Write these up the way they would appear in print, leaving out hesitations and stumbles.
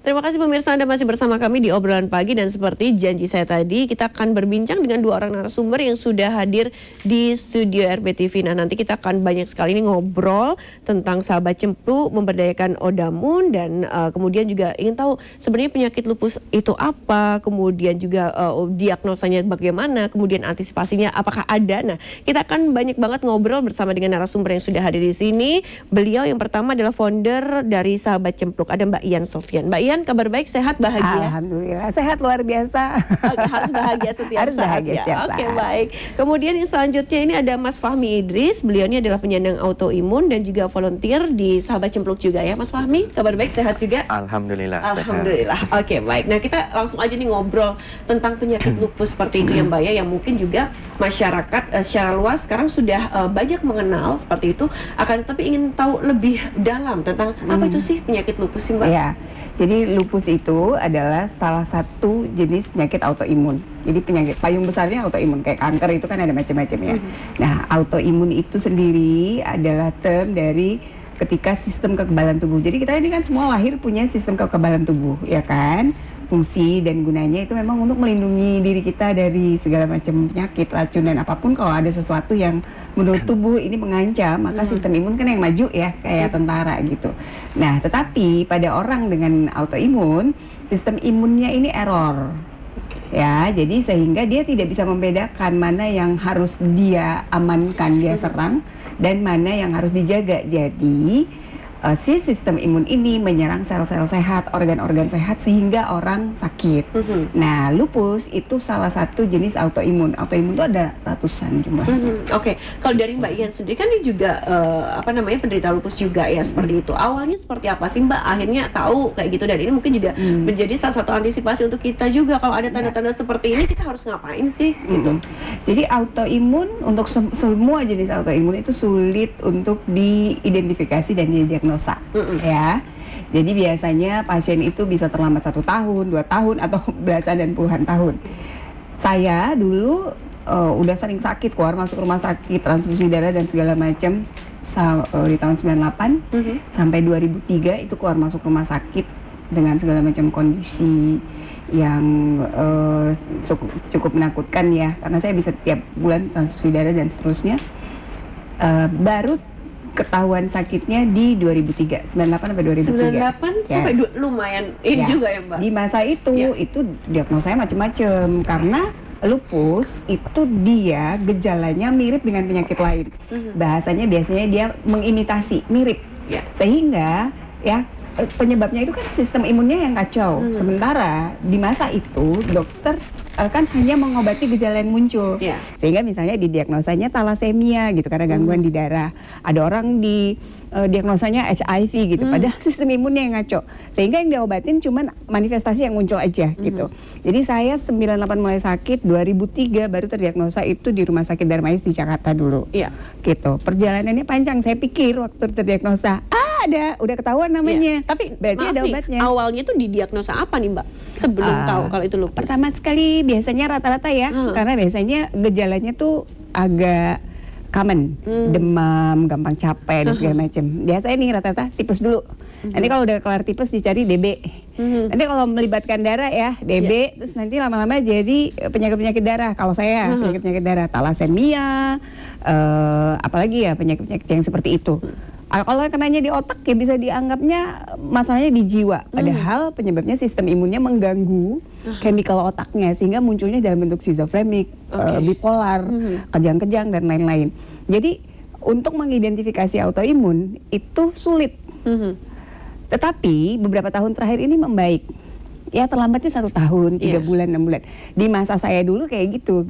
Terima kasih pemirsa, Anda masih bersama kami di obrolan pagi, dan seperti janji saya tadi, kita akan berbincang dengan dua orang narasumber yang sudah hadir di studio RBTV. Nah, nanti kita akan banyak sekali ini ngobrol tentang sahabat cempluk, memberdayakan Odamun, dan kemudian juga ingin tahu sebenarnya penyakit lupus itu apa, kemudian juga diagnosanya bagaimana, kemudian antisipasinya apakah ada. Nah, kita akan banyak banget ngobrol bersama dengan narasumber yang sudah hadir di sini. Beliau yang pertama adalah founder dari Sahabat Cempluk, ada Mbak Ian Sofyan. Mbak Ian, kabar baik, sehat, bahagia? Alhamdulillah, sehat luar biasa. Oke, harus bahagia setiap harus saat bahagia ya. setiap Oke, saat. baik. Kemudian yang selanjutnya ini ada Mas Fahmi Idris. Beliau ini adalah penyandang autoimun dan juga volunteer di Sahabat Cempluk juga ya. Mas Fahmi, kabar baik, sehat juga? Alhamdulillah. Alhamdulillah. Oke, baik. Nah, kita langsung aja nih ngobrol tentang penyakit lupus seperti itu ya Mbak ya, yang mungkin juga masyarakat secara luas sekarang sudah banyak mengenal seperti itu. Akan tetapi ingin tahu lebih dalam tentang apa itu sih penyakit lupus sih Mbak? Ya, jadi lupus itu adalah salah satu jenis penyakit autoimun. Jadi penyakit payung besarnya autoimun, kayak kanker itu kan ada macam-macam ya. Nah, autoimun itu sendiri adalah term dari ketika sistem kekebalan tubuh. Jadi kita ini kan semua lahir punya sistem kekebalan tubuh, ya kan? Fungsi dan gunanya itu memang untuk melindungi diri kita dari segala macam penyakit, racun dan apapun. Kalau ada sesuatu yang menurut tubuh ini mengancam, maka sistem imun kan yang maju ya, kayak tentara gitu. Nah, tetapi pada orang dengan autoimun, sistem imunnya ini error. Ya, jadi sehingga dia tidak bisa membedakan mana yang harus dia amankan, dia serang, dan mana yang harus dijaga. Jadi si sistem imun ini menyerang sel-sel sehat, organ-organ sehat sehingga orang sakit. Nah, lupus itu salah satu jenis autoimun. Autoimun itu ada ratusan jumlah. Oke, kalau dari Mbak Ian sendiri kan ini juga penderita lupus juga ya, seperti itu. Awalnya seperti apa sih Mbak? Akhirnya tahu kayak gitu, dan ini mungkin juga menjadi salah satu antisipasi untuk kita juga kalau ada tanda-tanda seperti ini kita harus ngapain sih? Gitu. Jadi autoimun untuk semua jenis autoimun itu sulit untuk diidentifikasi dan didiagnosa. Ya, jadi biasanya pasien itu bisa terlambat 1 tahun, 2 tahun, atau belasan dan puluhan tahun. Saya dulu udah sering sakit, keluar masuk rumah sakit, transfusi darah dan segala macam di tahun 98 sampai 2003 itu keluar masuk rumah sakit dengan segala macam kondisi yang cukup menakutkan ya, karena saya bisa tiap bulan transfusi darah dan seterusnya. Baru ketahuan sakitnya di 2003, 98 sampai 2003. 98 sampai lumayan ini juga ya Mbak? Di masa itu diagnosanya macam-macam, karena lupus itu dia gejalanya mirip dengan penyakit lain. Bahasanya biasanya dia mengimitasi, mirip. Sehingga ya penyebabnya itu kan sistem imunnya yang kacau. Sementara di masa itu dokter kan hanya mengobati gejala yang muncul. Sehingga misalnya didiagnosanya talasemia gitu karena gangguan di darah. Ada orang di diagnosanya HIV gitu, padahal sistem imunnya yang ngaco. Sehingga yang diobatin cuman manifestasi yang muncul aja gitu. Jadi saya 98 mulai sakit, 2003 baru terdiagnosa itu di Rumah Sakit Darmais di Jakarta dulu. Gitu. Perjalanannya panjang. Saya pikir waktu terdiagnosa udah ketahuan namanya. Tapi berarti ada obatnya. Awalnya tuh didiagnosa apa nih Mbak? Sebelum tahu kalau itu lupus. Pertama sekali biasanya rata-rata ya, karena biasanya gejalanya tuh agak common, demam, gampang capek dan segala macam. Biasanya nih rata-rata tipes dulu. Nanti kalau udah kelar tipes dicari DB. Nanti kalau melibatkan darah ya DB, terus nanti lama-lama jadi penyakit-penyakit darah. Kalau saya penyakit-penyakit darah, talasemia, apalagi ya penyakit-penyakit yang seperti itu. Kalau kenanya di otak ya bisa dianggapnya masalahnya di jiwa. Padahal penyebabnya sistem imunnya mengganggu chemical otaknya sehingga munculnya dalam bentuk schizofrenik, bipolar, kejang-kejang dan lain-lain. Jadi untuk mengidentifikasi autoimun itu sulit. Tetapi beberapa tahun terakhir ini membaik. Ya terlambatnya 1 tahun, 3 bulan, 6 bulan. Di masa saya dulu kayak gitu.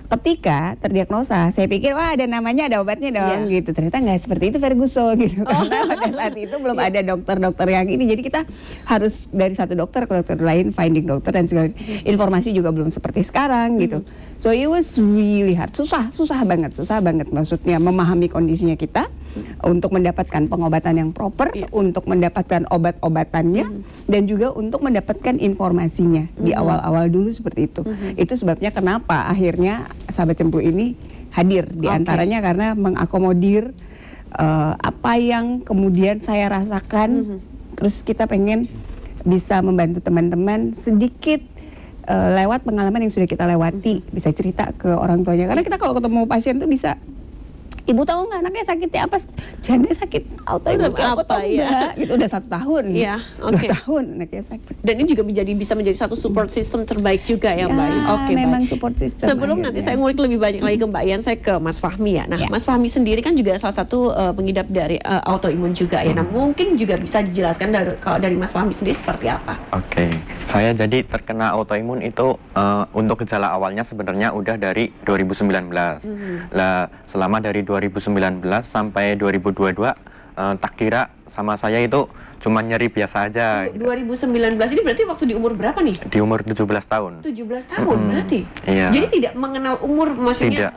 Ketika terdiagnosa, saya pikir wah ada namanya, ada obatnya dong gitu. Ternyata nggak seperti itu Ferguson gitu. Karena pada saat itu belum ada dokter-dokter yang ini. Jadi kita harus dari satu dokter ke dokter lain, finding dokter dan segala informasi juga belum seperti sekarang gitu. So it was really hard, susah banget. Maksudnya memahami kondisinya kita untuk mendapatkan pengobatan yang proper, untuk mendapatkan obat-obatannya dan juga untuk mendapatkan informasinya di awal-awal dulu seperti itu. Itu sebabnya kenapa akhirnya Sahabat Cempluk ini hadir di antaranya karena mengakomodir apa yang kemudian saya rasakan. Terus kita pengen bisa membantu teman-teman sedikit lewat pengalaman yang sudah kita lewati, bisa cerita ke orang tuanya. Karena kita kalau ketemu pasien tuh bisa, ibu tahu nggak anaknya sakitnya apa? Janda sakit autoimun aku tahu nggak? Gitu udah 1 tahun, 2 tahun anaknya sakit. Dan ini juga bisa menjadi satu support system terbaik juga ya Mbak Ian. Oke, memang support system. Sebelum nanti saya ngulik lebih banyak lagi ke Mbak Ian, saya ke Mas Fahmi ya. Nah, Mas Fahmi sendiri kan juga salah satu pengidap dari autoimun juga ya. Nah, mungkin juga bisa dijelaskan kalau dari Mas Fahmi sendiri seperti apa? Oke, saya jadi terkena autoimun itu untuk gejala awalnya sebenarnya udah dari 2019. Lah, selama dari 2019 sampai 2022 tak kira sama saya itu cuma nyeri biasa aja. 2019 ini berarti waktu di umur berapa nih? Di umur 17 tahun. 17 tahun berarti? Iya. Jadi tidak mengenal umur, maksudnya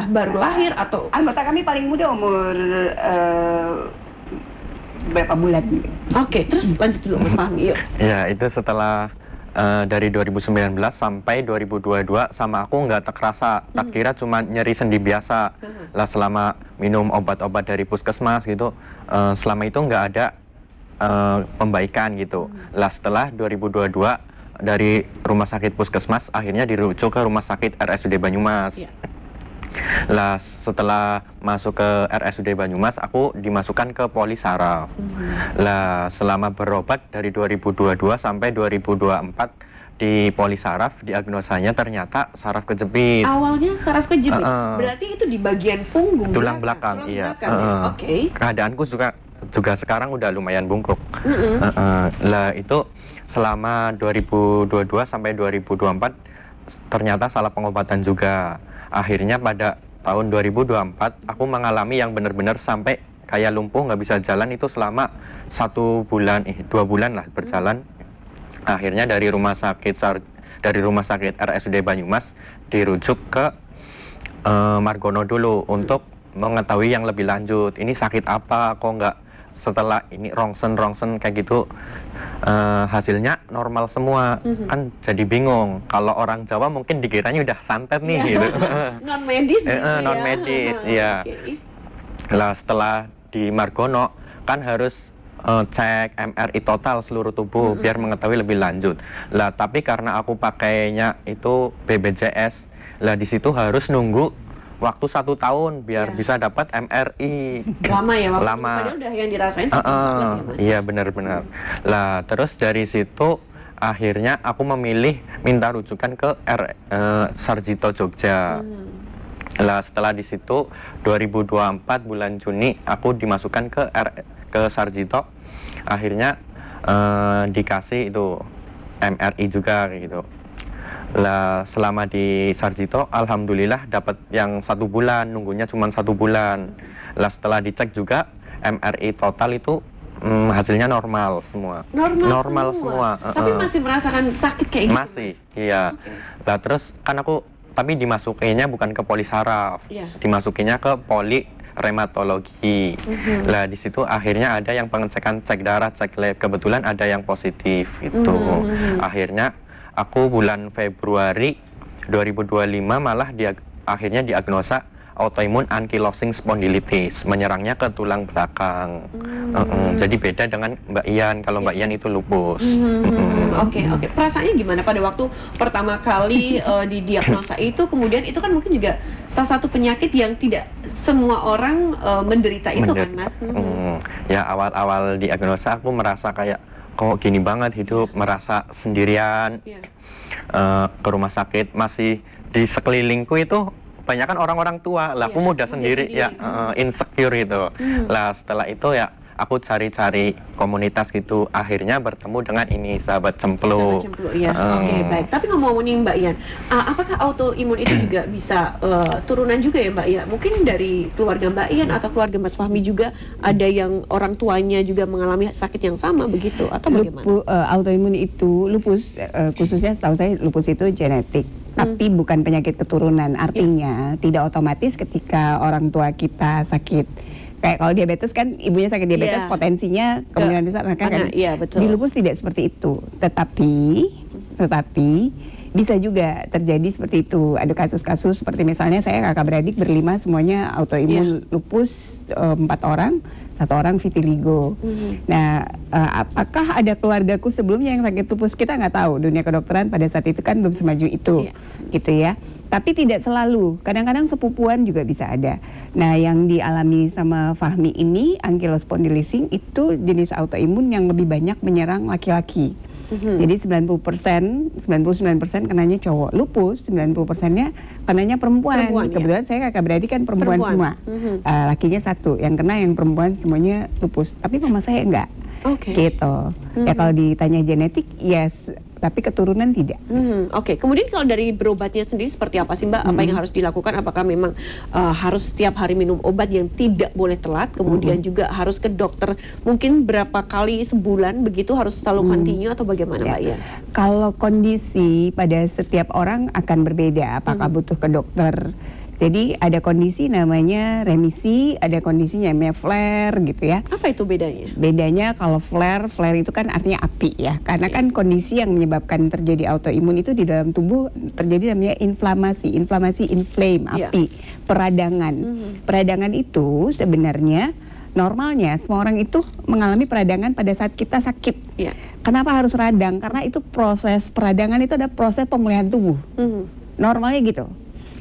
baru lahir atau? Anggota kami paling muda umur berapa bulan. Oke, terus lanjut dulu Mas Fahmi, yuk. Ya, itu setelah dari 2019 sampai 2022 sama aku nggak terasa, tak kira cuma nyeri sendi biasa. Lah selama minum obat-obat dari puskesmas gitu, selama itu nggak ada pembaikan gitu. Lah setelah 2022 dari rumah sakit puskesmas akhirnya dirujuk ke rumah sakit RSUD Banyumas. Lah setelah masuk ke RSUD Banyumas aku dimasukkan ke poli saraf. Lah selama berobat dari 2022 sampai 2024 di poli saraf diagnosanya ternyata saraf kejepit. Awalnya saraf kejepit. Berarti itu di bagian punggung, tulang belakang, iya. Oke. Keadaanku juga sekarang udah lumayan bungkuk. Lah itu selama 2022 sampai 2024 ternyata salah pengobatan juga. Akhirnya pada tahun 2024 aku mengalami yang benar-benar sampai kayak lumpuh, nggak bisa jalan itu selama 2 bulan lah berjalan. Akhirnya dari rumah sakit RSUD Banyumas dirujuk ke Margono dulu untuk mengetahui yang lebih lanjut. Ini sakit apa? Kok nggak setelah ini rongsen kayak gitu hasilnya normal semua. Kan jadi bingung. Kalau orang Jawa mungkin dikiranya udah santet nih gitu. Non medis non medis ya. Lah setelah di Margono kan harus cek MRI total seluruh tubuh biar mengetahui lebih lanjut. Lah tapi karena aku pakainya itu BPJS, lah di situ harus nunggu waktu 1 tahun biar bisa dapat MRI. Lama ya waktu lama. Padahal udah yang dirasain ya Mas. Iya benar-benar. Lah terus dari situ akhirnya aku memilih minta rujukan ke Sarjito Jogja. Lah setelah di situ 2024 bulan Juni aku dimasukkan ke Sarjito. Akhirnya dikasih itu MRI juga kayak gitu. Lah selama di Sarjito alhamdulillah dapat yang 1 bulan, nunggunya cuma 1 bulan. Lah setelah dicek juga MRI total itu hasilnya normal semua. Normal semua. Tapi masih merasakan sakit kayak gitu? Masih, iya. Lah terus kan aku tapi dimasukinnya bukan ke poli saraf, dimasukinnya ke poli reumatologi. Lah di situ akhirnya ada yang pengecekan cek darah, cek lab, kebetulan ada yang positif itu. Akhirnya aku bulan Februari 2025 malah akhirnya diagnosa autoimun ankylosing spondylitis, menyerangnya ke tulang belakang. Jadi beda dengan Mbak Ian, kalau Mbak Ian itu lupus. Oke. Perasaannya gimana pada waktu pertama kali didiagnosa itu, kemudian itu kan mungkin juga salah satu penyakit yang tidak semua orang menderita itu kan Mas? Ya awal-awal diagnosa aku merasa kayak kok gini banget hidup, merasa sendirian. Ke rumah sakit masih di sekelilingku itu banyak kan orang-orang tua lah, aku muda sendiri ya, insecure gitu. Lah setelah itu ya aku cari-cari komunitas gitu, akhirnya bertemu dengan ini Sahabat Cemplu. Oke, baik. Tapi ngomong-ngomongin Mbak Ian, apakah autoimun itu juga bisa turunan juga ya Mbak Ian? Mungkin dari keluarga Mbak Ian atau keluarga Mas Fahmi juga ada yang orang tuanya juga mengalami sakit yang sama begitu atau bagaimana? Autoimun itu lupus, khususnya setahu saya lupus itu genetik. Tapi bukan penyakit keturunan, artinya tidak otomatis ketika orang tua kita sakit. Kayak kalau diabetes kan ibunya sakit diabetes, potensinya kemungkinan besar kan. Di lupus tidak seperti itu. Tetapi bisa juga terjadi seperti itu. Ada kasus-kasus seperti misalnya saya kakak beradik berlima semuanya autoimun lupus, 4 orang. satu orang vitiligo. Nah, apakah ada keluargaku sebelumnya yang sakit lupus? Kita nggak tahu, dunia kedokteran pada saat itu kan belum semaju itu, gitu ya. Tapi tidak selalu, kadang-kadang sepupuan juga bisa ada. Nah, yang dialami sama Fahmi ini, ankylosing spondylitis itu jenis autoimun yang lebih banyak menyerang laki-laki. Jadi 99% kenanya cowok. Lupus 90%-nya kenanya perempuan. Kebetulan saya kakak beradik kan perempuan semua. Lakinya satu, yang kena yang perempuan semuanya lupus. Tapi mama saya enggak. Gitu. Ya kalau ditanya genetik, yes, tapi keturunan tidak. Kemudian kalau dari berobatnya sendiri seperti apa sih Mbak? Apa yang harus dilakukan? Apakah memang harus setiap hari minum obat yang tidak boleh telat? Kemudian juga harus ke dokter mungkin berapa kali sebulan begitu, harus selalu continue atau bagaimana Mbak Ian? Kalau kondisi pada setiap orang akan berbeda. Apakah butuh ke dokter? Jadi ada kondisi namanya remisi, ada kondisinya namanya flare gitu ya. Apa itu bedanya? Bedanya kalau flare itu kan artinya api ya. Karena kan kondisi yang menyebabkan terjadi autoimun itu di dalam tubuh terjadi namanya inflamasi, inflame, api, peradangan. Peradangan itu sebenarnya normalnya semua orang itu mengalami peradangan pada saat kita sakit. Kenapa harus radang? Karena itu proses peradangan itu ada proses pemulihan tubuh. Normalnya gitu.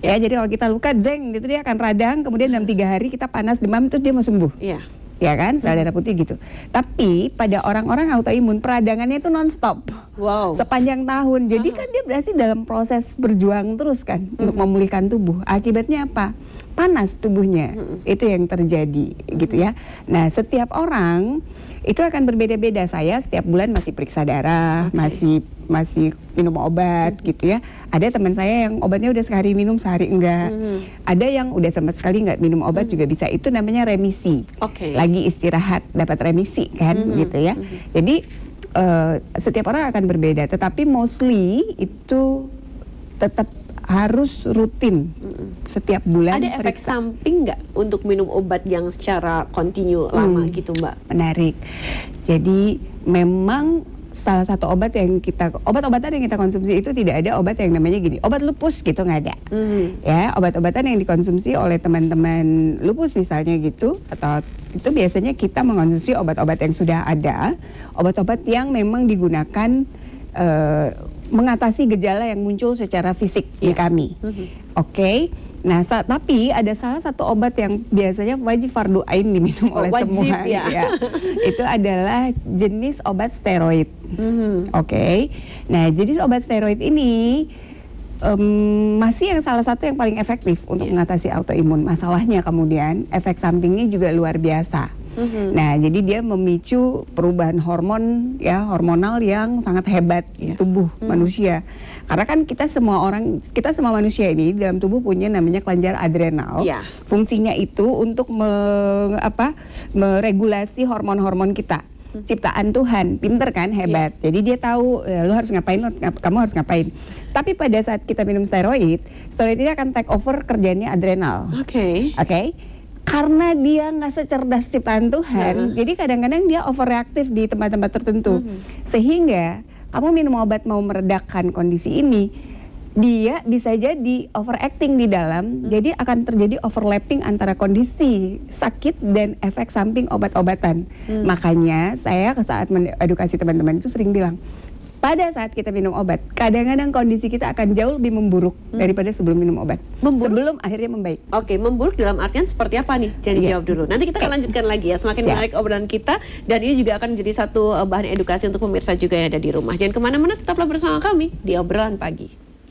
Ya, jadi kalau kita luka, jeng, gitu dia akan radang, kemudian dalam 3 hari kita panas, demam, terus dia mau sembuh. Ya kan, sel darah putih gitu. Tapi pada orang-orang autoimun, peradangannya itu non-stop. Sepanjang tahun. Jadi kan dia berarti dalam proses berjuang terus kan, untuk memulihkan tubuh. Akibatnya apa? Panas tubuhnya. Itu yang terjadi gitu ya. Nah, setiap orang itu akan berbeda-beda. Saya setiap bulan masih periksa darah, masih minum obat gitu ya. Ada teman saya yang obatnya udah sehari minum, sehari enggak. Ada yang udah sama sekali enggak minum obat juga bisa. Itu namanya remisi. Lagi istirahat dapat remisi kan gitu ya. Jadi setiap orang akan berbeda, tetapi mostly itu tetap harus rutin setiap bulan. Ada efek samping nggak untuk minum obat yang secara kontinu lama gitu Mbak? Menarik. Jadi memang salah satu obat-obatan yang kita konsumsi itu tidak ada obat yang namanya gini, obat lupus gitu, nggak ada. Ya, obat-obatan yang dikonsumsi oleh teman-teman lupus misalnya gitu, atau itu biasanya kita mengonsumsi obat-obat yang sudah ada, obat-obat yang memang digunakan mengatasi gejala yang muncul secara fisik di kami. Nah, tapi ada salah satu obat yang biasanya wajib fardu ain diminum oleh semua. Ya. Itu adalah jenis obat steroid. Nah, jenis obat steroid ini masih yang salah satu yang paling efektif untuk mengatasi autoimun. Masalahnya kemudian efek sampingnya juga luar biasa. Nah, jadi dia memicu perubahan hormonal yang sangat hebat di tubuh manusia. Karena kan kita semua manusia ini dalam tubuh punya namanya kelenjar adrenal. Fungsinya itu untuk meregulasi hormon-hormon kita. Ciptaan Tuhan, pinter kan, hebat. Jadi dia tahu lu harus ngapain, kamu harus ngapain. Tapi pada saat kita minum steroid ini akan take over kerjanya adrenal. Karena dia nggak secerdas ciptaan Tuhan, jadi kadang-kadang dia overreaktif di tempat-tempat tertentu. Sehingga kamu minum obat mau meredakan kondisi ini, dia bisa jadi overacting di dalam, jadi akan terjadi overlapping antara kondisi sakit dan efek samping obat-obatan. Makanya saya saat mengedukasi teman-teman itu sering bilang, pada saat kita minum obat, kadang-kadang kondisi kita akan jauh lebih memburuk daripada sebelum minum obat. Sebelum akhirnya membaik. Memburuk dalam artian seperti apa nih? Jadi jawab dulu. Nanti kita akan lanjutkan lagi ya. Semakin menarik obrolan kita, dan ini juga akan menjadi satu bahan edukasi untuk pemirsa juga yang ada di rumah. Jangan kemana-mana, tetaplah bersama kami di Obrolan Pagi.